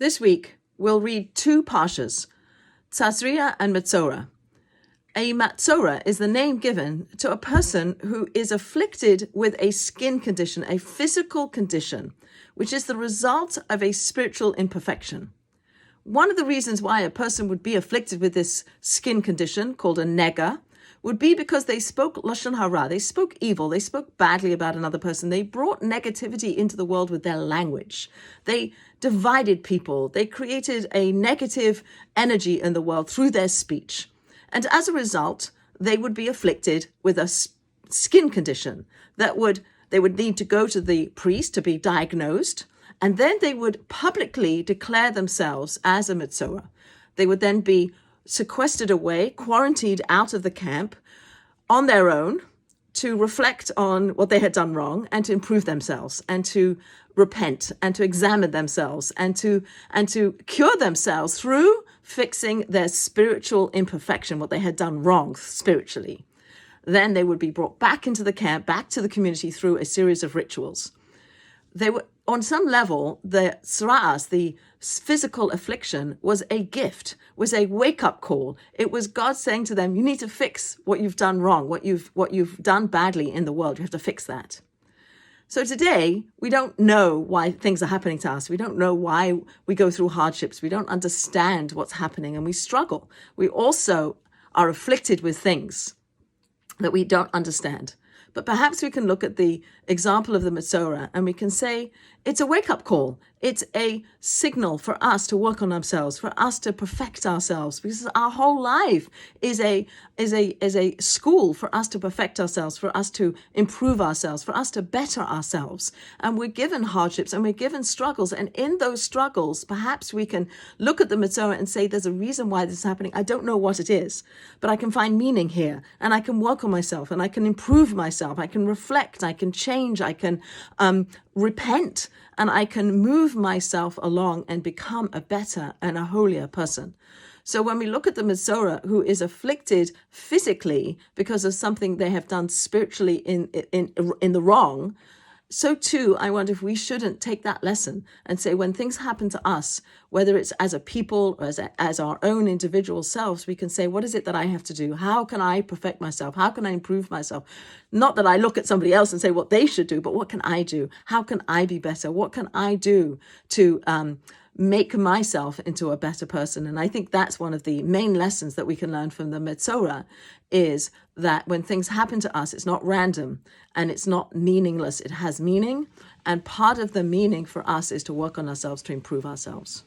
This week, we'll read two Parshas, Tazri and Metzora. A Metzora is the name given to a person who is afflicted with a skin condition, a physical condition, which is the result of a spiritual imperfection. One of the reasons why a person would be afflicted with this skin condition, called a nega, would be because they spoke lashon hara, they spoke evil, they spoke badly about another person, they brought negativity into the world with their language, they divided people, they created a negative energy in the world through their speech. And as a result, they would be afflicted with a skin condition they would need to go to the priest to be diagnosed, and then they would publicly declare themselves as a Metzora. They would then be sequestered away, quarantined out of the camp on their own to reflect on what they had done wrong and to improve themselves and to repent and to examine themselves and to cure themselves through fixing their spiritual imperfection, what they had done wrong spiritually. Then they would be brought back into the camp, back to the community through a series of rituals. They were, on some level, the tzra'as, the physical affliction, was a gift, was a wake-up call. It was God saying to them, you need to fix what you've done wrong, what you've done badly in the world. You have to fix that. So today, we don't know why things are happening to us. We don't know why we go through hardships. We don't understand what's happening, and we struggle. We also are afflicted with things that we don't understand. But perhaps we can look at the example of the Metzora and we can say it's a wake-up call. It's a signal for us to work on ourselves, for us to perfect ourselves, because our whole life is a school for us to perfect ourselves, for us to improve ourselves, for us to better ourselves. And we're given hardships and we're given struggles. And in those struggles, perhaps we can look at the Metzora and say, there's a reason why this is happening. I don't know what it is, but I can find meaning here and I can work on myself and I can improve myself. I can reflect, I can change, I can repent, and I can move myself along and become a better and a holier person. So when we look at the Metzora who is afflicted physically because of something they have done spiritually in the wrong, so too, I wonder if we shouldn't take that lesson and say when things happen to us, whether it's as a people or as our own individual selves, we can say, what is it that I have to do? How can I perfect myself? How can I improve myself? Not that I look at somebody else and say what they should do, but what can I do? How can I be better? What can I do to make myself into a better person? And I think that's one of the main lessons that we can learn from the Metzora, is that when things happen to us, it's not random and it's not meaningless. It has meaning. And part of the meaning for us is to work on ourselves to improve ourselves.